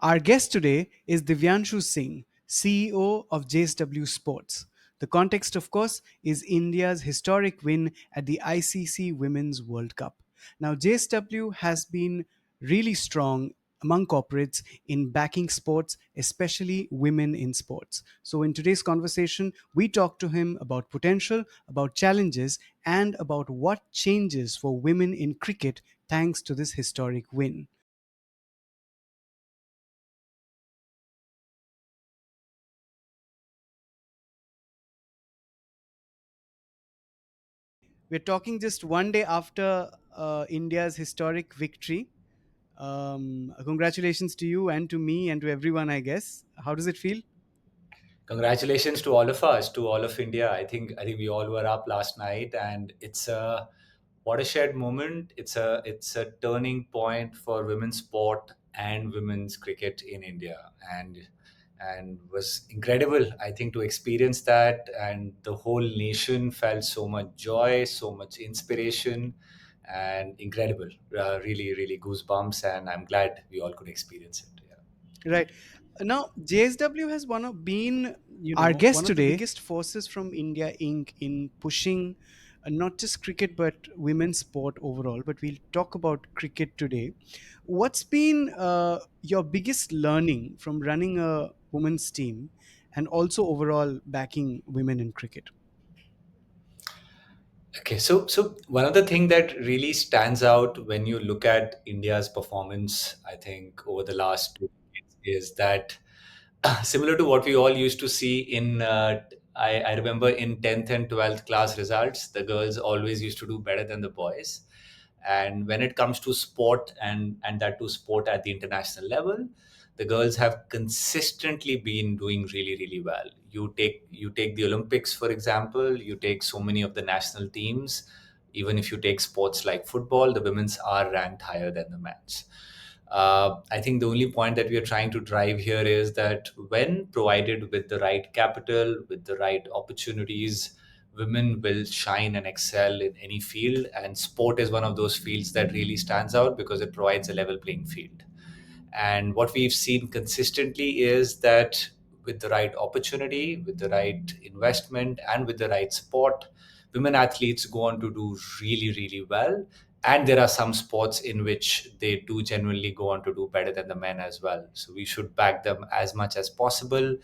Our guest today is Divyanshu Singh, CEO of JSW Sports. The context, of course, is India's historic win at the ICC Women's World Cup. Now, JSW has been really strong among corporates in backing sports, especially women in sports. So, in today's conversation, we talk to him about potential, about challenges, and about what changes for women in cricket thanks to this historic win. We're talking just one day after India's historic victory. Congratulations to you and to me and to everyone, I guess. How does it feel? Congratulations to all of us, to all of India. I think we all were up last night, and it's a watershed moment. It's a turning point for women's sport and women's cricket in India, and was incredible. I think to experience that, and the whole nation felt so much joy, so much inspiration, and incredible. Really, really goosebumps, and I'm glad we all could experience it. Yeah. Right. Now, JSW has been, our One guest of the today, biggest forces from India Inc. in pushing not just cricket but women's sport overall. But we'll talk about cricket today. What's been your biggest learning from running a women's team and also overall backing women in cricket? Okay, so one of the thing that really stands out when you look at India's performance, I think over the last 2 decades, is that similar to what we all used to see in I remember in 10th and 12th class results, the girls always used to do better than the boys. And when it comes to sport, and that to sport at the international level, the girls have consistently been doing really, really well. You take the Olympics, for example. You take so many of the national teams. Even if you take sports like football, the women's are ranked higher than the men's. I think the only point that we are trying to drive here is that when provided with the right capital, with the right opportunities, women will shine and excel in any field. And sport is one of those fields that really stands out because it provides a level playing field. And what we've seen consistently is that with the right opportunity, with the right investment, and with the right support, women athletes go on to do really, really well. And there are some sports in which they do genuinely go on to do better than the men as well. So we should back them as much as possible,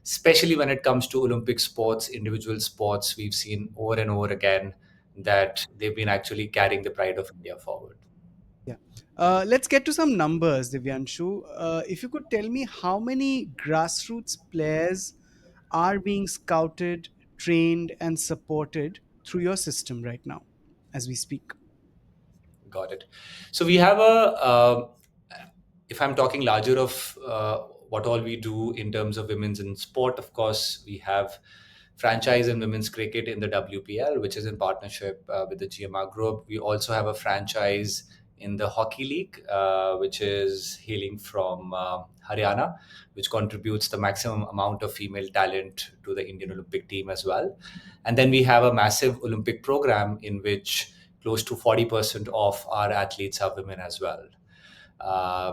especially when it comes to Olympic sports, individual sports. We've seen over and over again that they've been actually carrying the pride of India forward. Yeah. Let's get to some numbers, Divyanshu. If you could tell me how many grassroots players are being scouted, trained, and supported through your system right now as we speak. Got it. So we have if I'm talking larger of what all we do in terms of women's in sport, of course, we have franchise in women's cricket in the WPL, which is in partnership with the GMR Group. We also have a franchise in the Hockey League, which is hailing from Haryana, which contributes the maximum amount of female talent to the Indian Olympic team as well. And then we have a massive Olympic program in which close to 40% of our athletes are women as well.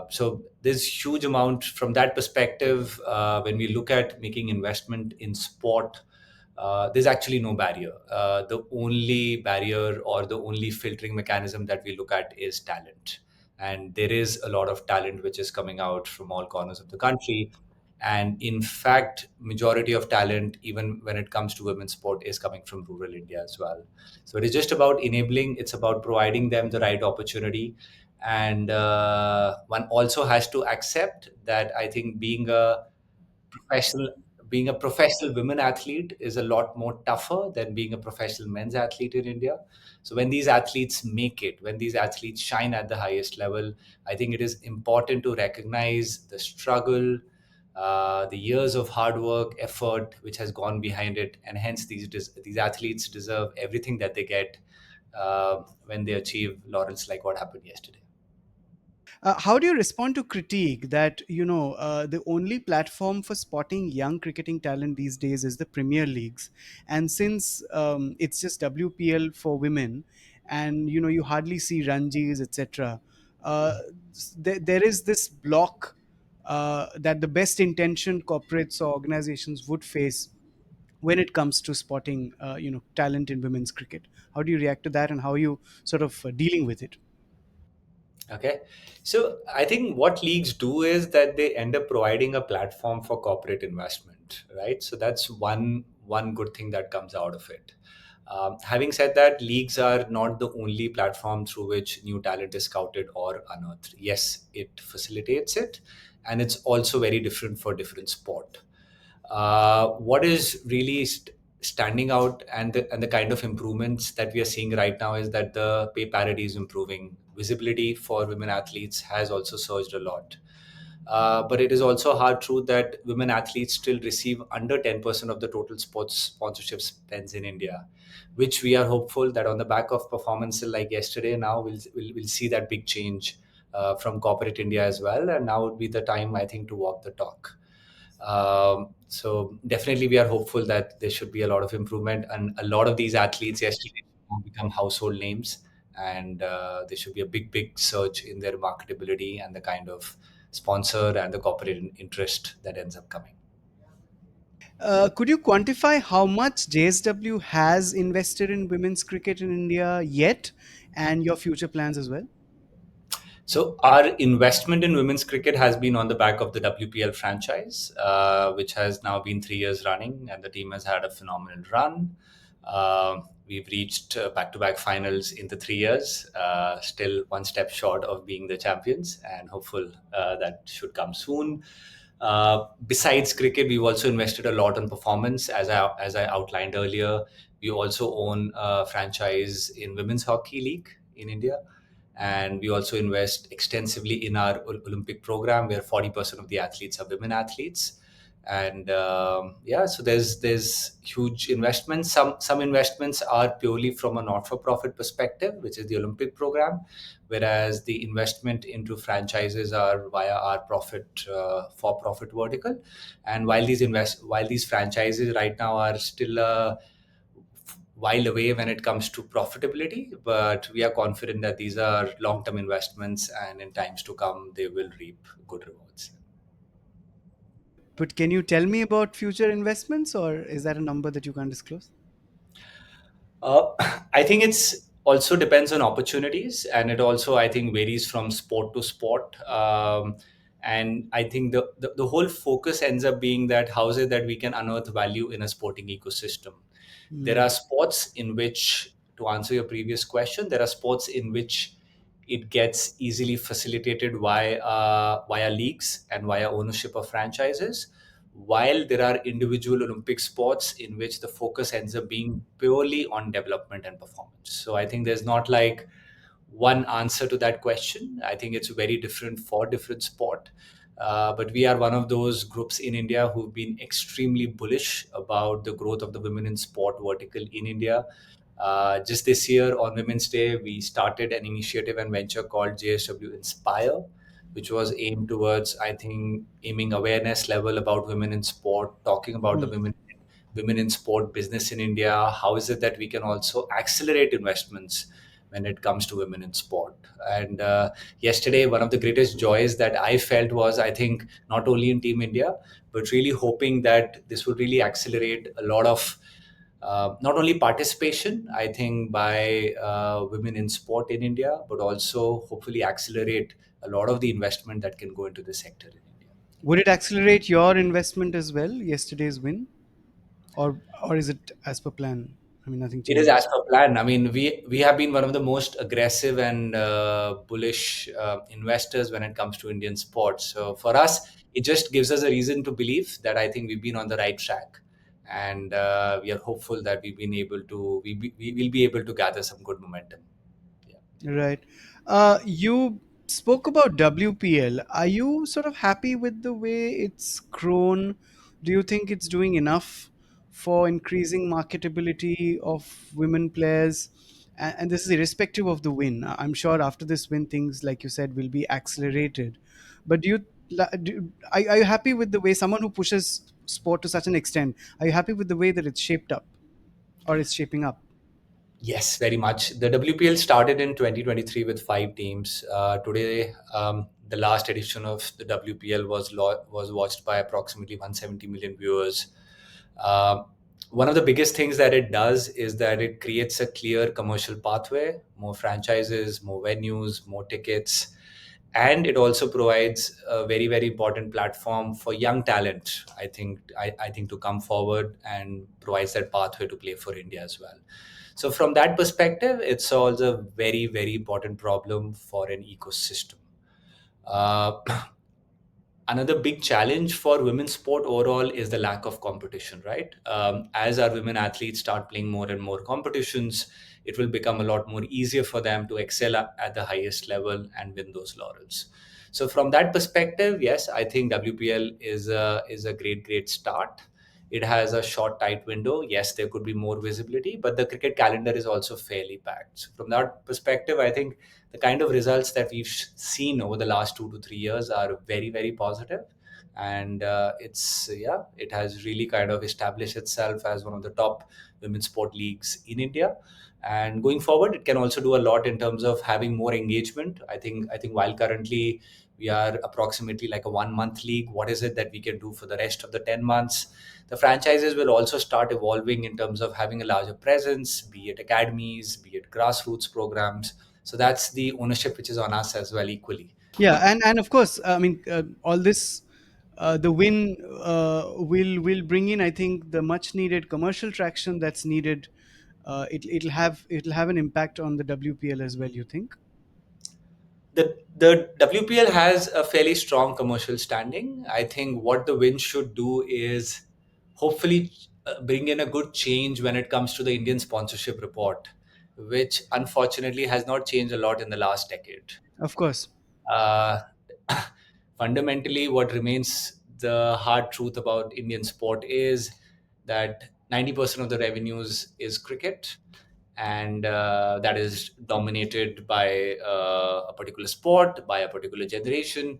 So there's huge amount from that perspective. When we look at making investment in sport, there's actually no barrier. The only barrier or the only filtering mechanism that we look at is talent. And there is a lot of talent which is coming out from all corners of the country. And in fact, majority of talent, even when it comes to women's sport, is coming from rural India as well. So it is just about enabling. It's about providing them the right opportunity, and one also has to accept that I think professional being a professional women athlete is a lot more tougher than being a professional men's athlete in India. So when these athletes make it, when these athletes shine at the highest level, I think it is important to recognize the struggle, the years of hard work, effort which has gone behind it, and hence these athletes deserve everything that they get when they achieve laurels like what happened yesterday. How do you respond to critique that the only platform for spotting young cricketing talent these days is the Premier Leagues, and since it's just WPL for women, and you hardly see Ranjis, etc. Uh, there is this block that the best intentioned corporates or organizations would face when it comes to spotting, talent in women's cricket. How do you react to that, and how are you sort of dealing with it? Okay. So I think what leagues do is that they end up providing a platform for corporate investment, right? So that's one good thing that comes out of it. Having said that, leagues are not the only platform through which new talent is scouted or unearthed. Yes, it facilitates it, and it's also very different for different sport. What is really standing out, and the kind of improvements that we are seeing right now, is that the pay parity is improving. Visibility for women athletes has also surged a lot. But it is also a hard truth that women athletes still receive under 10% of the total sports sponsorship spends in India, which we are hopeful that on the back of performances like yesterday, now we'll see that big change from corporate India as well. And now would be the time, I think, to walk the talk. So definitely, we are hopeful that there should be a lot of improvement, and a lot of these athletes yesterday have become household names, and there should be a big surge in their marketability and the kind of sponsor and the corporate interest that ends up coming. Could you quantify how much JSW has invested in women's cricket in India yet, and your future plans as well? So our investment in women's cricket has been on the back of the WPL franchise, which has now been 3 years running, and the team has had a phenomenal run. We've reached back-to-back finals in the 3 years, still one step short of being the champions, and hopeful that should come soon. Besides cricket, we've also invested a lot on performance. As I outlined earlier, we also own a franchise in women's hockey league in India, and we also invest extensively in our Olympic program, where 40% of the athletes are women athletes. And yeah, so there's huge investments. Some investments are purely from a not-for-profit perspective, which is the Olympic program, whereas the investment into franchises are via our for-profit vertical. And while these franchises right now are still while away when it comes to profitability, but we are confident that these are long-term investments, and in times to come, they will reap good rewards. But can you tell me about future investments, or is that a number that you can't disclose? Uh, I think it's also depends on opportunities, and it also, I think, varies from sport to sport. And I think the whole focus ends up being that how is it that we can unearth value in a sporting ecosystem. There Hmm. are sports in which, to answer your previous question, there are sports in which it gets easily facilitated via leagues and via ownership of franchises, while there are individual Olympic sports in which the focus ends up being purely on development and performance. So I think there's not like one answer to that question. I think it's very different for different sport. But we are one of those groups in India who've been extremely bullish about the growth of the women in sport vertical in India. Just this year on Women's Day, we started an initiative and venture called JSW Inspire, which was aimed towards, I think, aiming awareness level about women in sport, talking about the Hmm. women in sport business in India. How is it that we can also accelerate investments when it comes to women in sport? And yesterday, one of the greatest joys that I felt was, I think, not only in Team India, but really hoping that this would really accelerate a lot of not only participation, I think, by women in sport in India, but also hopefully accelerate a lot of the investment that can go into the sector in India. Would it accelerate your investment as well, yesterday's win, or is it as per plan? I mean, nothing It is as changes. per plan. I mean, we have been one of the most aggressive and bullish investors when it comes to Indian sports. So for us, it just gives us a reason to believe that I think we've been on the right track, and we are hopeful that we will be able to gather some good momentum. Yeah. Right. You spoke about WPL. Are you sort of happy with the way it's grown? Do you think it's doing enough for increasing marketability of women players? And this is irrespective of the win. I'm sure after this win, things, like you said, will be accelerated. But are you happy with the way someone who pushes sport to such an extent? Are you happy with the way that it's shaped up, or it's shaping up? Yes, very much. The WPL started in 2023 with 5 teams. Today, The last edition of the WPL was watched by approximately 170 million viewers. Uh, One of the biggest things that it does is that it creates a clear commercial pathway, more franchises, more venues, more tickets, and it also provides a very very important platform for young talent. I think to come forward and provides that pathway to play for India as well. So from that perspective, it solves a very very important problem for an ecosystem. Uh, Another big challenge for women's sport overall is the lack of competition, right? As our women athletes start playing more and more competitions, it will become a lot more easier for them to excel at the highest level and win those laurels. So from that perspective, yes, I think WPL is a great start. It has a short tight window. Yes, there could be more visibility, but the cricket calendar is also fairly packed. So from that perspective, I think the kind of results that we've seen over the last 2 to 3 years are very very positive. And it has really kind of established itself as one of the top women's sport leagues in India. And going forward, it can also do a lot in terms of having more engagement. I think while currently we are approximately like a 1 month league, what is it that we can do for the rest of the 10 months? The franchises will also start evolving in terms of having a larger presence, be it academies, be it grassroots programs. So that's the ownership which is on us as well, equally. Yeah, and of course, I mean, all this, the win will bring in, I think, the much needed commercial traction that's needed. It'll have an impact on the WPL as well. You think? The WPL has a fairly strong commercial standing. I think what the win should do is hopefully bring in a good change when it comes to the Indian sponsorship report, which unfortunately has not changed a lot in the last decade. Of course. Uh, Fundamentally, what remains the hard truth about Indian sport is that 90% of the revenues is cricket, and that is dominated by a particular sport, by a particular generation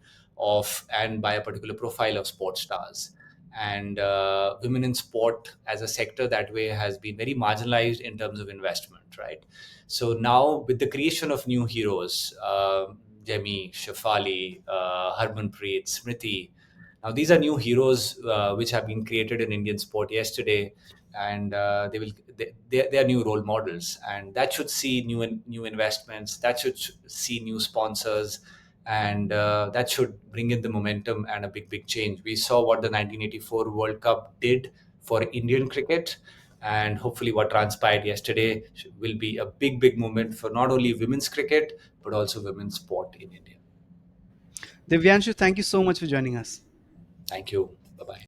and by a particular profile of sports stars. And women in sport as a sector that way has been very marginalized in terms of investment, right? So now with the creation of new heroes, Demi, Shafali, Harmanpreet, Smriti. Now these are new heroes which have been created in Indian sport yesterday, and they are new role models, and that should see new investments. That should see new sponsors, and that should bring in the momentum and a big change. We saw what the 1984 World Cup did for Indian cricket, and hopefully what transpired yesterday will be a big moment for not only women's cricket but also women's sport in India. Divyanshu, thank you so much for joining us. Thank you. Bye bye.